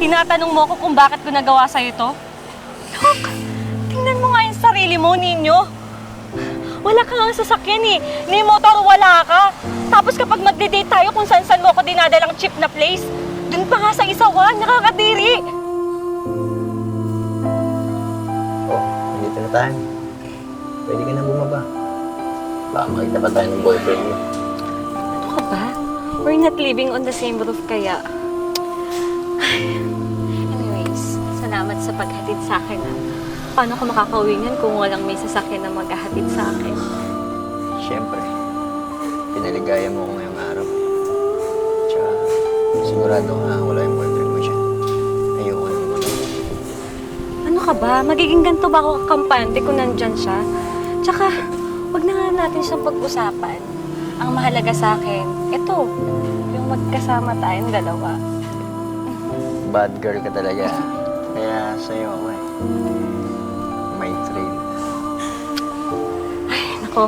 Tinatanong mo ko kung bakit ko nagawa sa'yo to? Look, tingnan mo nga yung sarili mo, Ninyo. Wala ka nga sasakyan eh. Ni motor, wala ka. Tapos kapag magde-date tayo kung saan-saan mo ako dinadalang cheap na place, dun pa nga sa isawan, nakakadiri. Oh, nandito na tayo. Pwede ka na bumaba. Baka makita pa tayo ng boyfriend mo. Ano ka ba? We're not living on the same roof kaya. Anyways, salamat sa paghatid sa akin ah. Paano ko makakauwi niyan kung walang may sasakyan na maghahatid sa akin? Siyempre, pinaligaya mo ako ngayong araw. Tsaka, sigurado nga wala yung boyfriend mo siya. Ayoko na naman. Ano ka ba? Magiging ganito ba ako kakampante kung nandyan siya? Tsaka, wag na nga natin siyang pag-usapan. Ang mahalaga sa akin, ito, yung magkasama tayong dalawa. Bad girl ka talaga. Kaya sa'yo ako eh. May thrill. Ay, nako.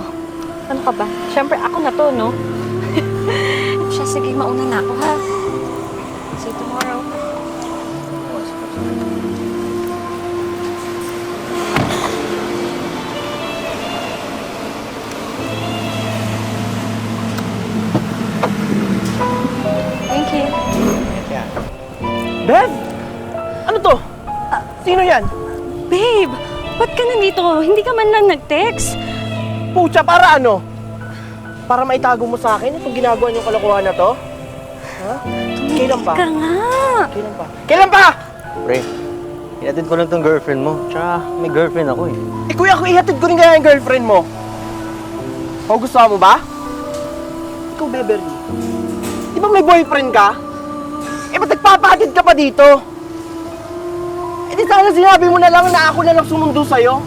Ano ka ba? Siyempre, ako na to, no? Siya, sige, mauna na ako, ha? See you tomorrow. Thank you. Bev! Ano to? Sino yan? Babe, ba't ka nandito? Hindi ka man lang nag-text. Pucha, para ano? Para maitago mo sa akin itong ginagawa niyong kalokohan na to? Ha? Kailan pa? Ka nga. Kailan pa? Kailan pa? Pre, hinatid ko lang tong girlfriend mo. Tsaka, may girlfriend ako eh. Eh kuya, kung ihatid ko rin kaya yung girlfriend mo. O gusto mo ba? Ikaw, Beverly. Di ba may boyfriend ka? Eh ba't nagpapahatid ka pa dito? Eh di sana sinabi mo na lang na ako na lang sumundo sa'yo.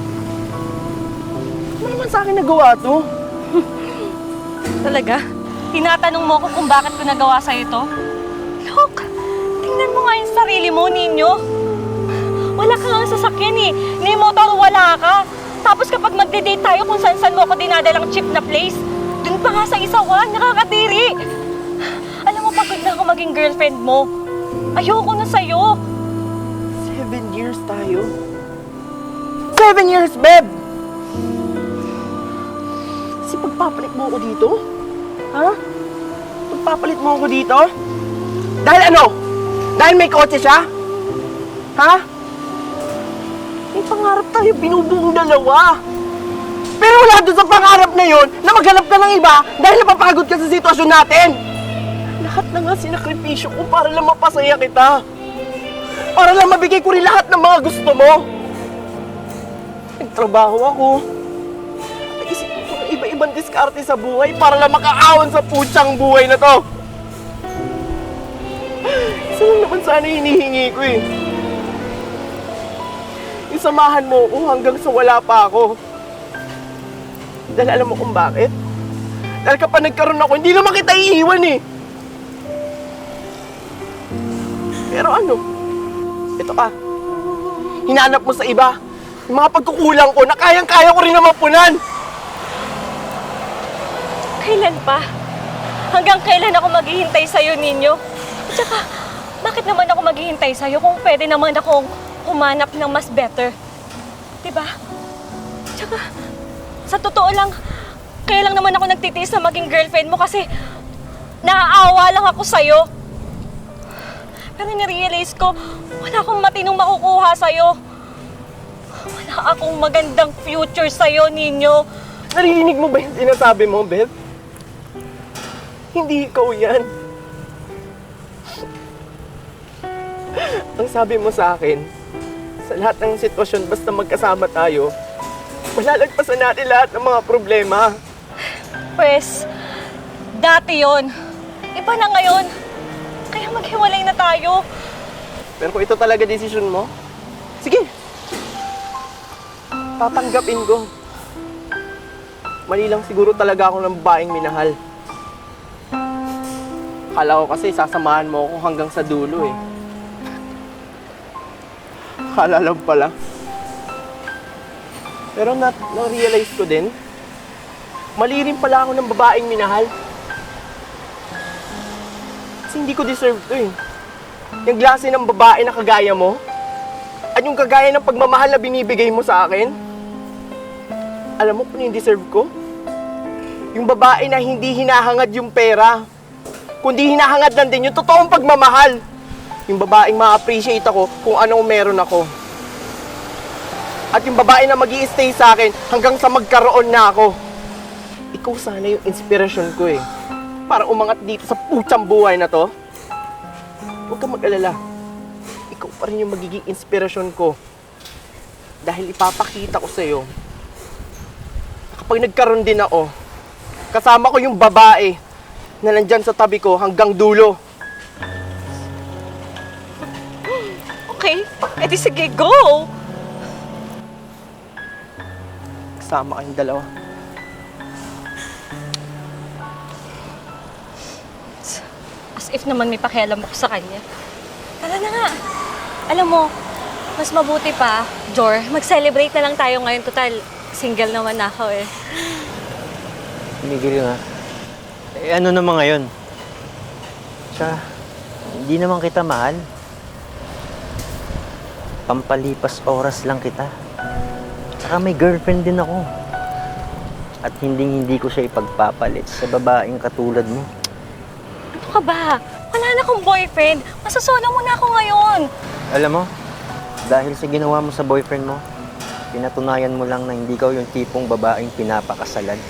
Ano naman sa akin nagawa to? Talaga? Tinatanong mo ko kung bakit ko nagawa sa'yo to? Look, tingnan mo nga yung sarili mo, Ninyo. Wala ka nga sasakyan eh. Ni motor, wala ka. Tapos kapag magde-date tayo kung saan-saan mo ako dinadalang cheap na place, dun pa nga sa isawan, nakakadiri. Alam mo, pagod na ako maging girlfriend mo. Ayoko na sa'yo. 7 years tayo. 7 years, Beb! Kasi pagpapalit mo ako dito? Ha? Pagpapalit mo ako dito? Dahil ano? Dahil may kotse siya? Ha? May pangarap tayo binubuong dalawa. Pero wala doon sa pangarap na yon na maghanap ka ng iba dahil napapagod ka sa sitwasyon natin. Lahat na nga sinakripisyo ko para lang mapasaya kita. Para lang mabigay ko rin lahat ng mga gusto mo. Nagtrabaho ako. Naisip ko ng iba-ibang diskarte sa buhay para lang makaawan sa putsang buhay na to. Isa lang naman sana hinihingi ko eh. Isamahan mo ako hanggang sa wala pa ako. Dahil alam mo kung bakit? Dahil kapag nagkaroon ako, hindi naman kita iiwan eh. Pero ano? Ito ka. Hinanap mo sa iba. Yung mga pagkukulang ko na kayang-kaya ko rin naman punan. Kailan pa? Hanggang kailan ako maghihintay sa'yo, Ninyo? At saka, bakit naman ako maghihintay sa'yo kung pwede naman akong humanap ng mas better? Diba? Tsaka, sa totoo lang, kaya lang naman ako nagtitiis na maging girlfriend mo kasi naaawa lang ako sa'yo. Pero nirealize ko, wala akong matinong makukuha sa'yo. Wala akong magandang future sa'yo, Ninyo. Narinig mo ba yung sinasabi mo, Beth? Hindi ikaw yan. Ang sabi mo sa akin, sa lahat ng sitwasyon, basta magkasama tayo, malalagpasan natin lahat ng mga problema. Pwes, dati yon. Iba na ngayon. Kaya maghiwalay na tayo. Pero kung ito talaga desisyon mo, sige. Tatanggapin ko. Mali lang siguro talaga ako ng babaeng minahal. Akala ko kasi sasamahan mo ako hanggang sa dulo eh. Akala lang pala. Pero na-realize ko din, mali rin pala ako ng babaeng minahal. Kasi hindi ko deserve to eh. Yung klase ng babae na kagaya mo? At yung kagaya ng pagmamahal na binibigay mo sa akin? Alam mo kung yung deserve ko? Yung babae na hindi hinahangad yung pera, kundi hinahangad lang din yung totoong pagmamahal. Yung babaeng ma-appreciate ako kung anong meron ako. At yung babae na mag-i-stay sa akin hanggang sa magkaroon na ako. Ikaw sana yung inspirasyon ko eh. Para umangat dito sa putsang buhay na to. Huwag kang mag-alala. Ikaw pa rin yung magiging inspirasyon ko. Dahil ipapakita ko sa'yo na kapag nagkaroon din ako, kasama ko yung babae na nandyan sa tabi ko hanggang dulo. Okay, edi sige, go! Kasama kayong dalawa. As if naman may pakialam ako sa kanya. Tara na nga. Alam mo, mas mabuti pa, Jor, mag-celebrate na lang tayo ngayon. Total, single naman ako eh. Tumigil nga. Eh, ano naman ngayon? Tsaka, hindi naman kita mahal. Pampalipas oras lang kita. Tsaka may girlfriend din ako. At hindi ko siya ipagpapalit sa babaeng katulad mo. Ano ka ba? Wala na akong boyfriend. Masasolo mo na ako ngayon. Alam mo, dahil sa ginawa mo sa boyfriend mo, pinatunayan mo lang na hindi ka yung tipong babaeng pinapakasalan.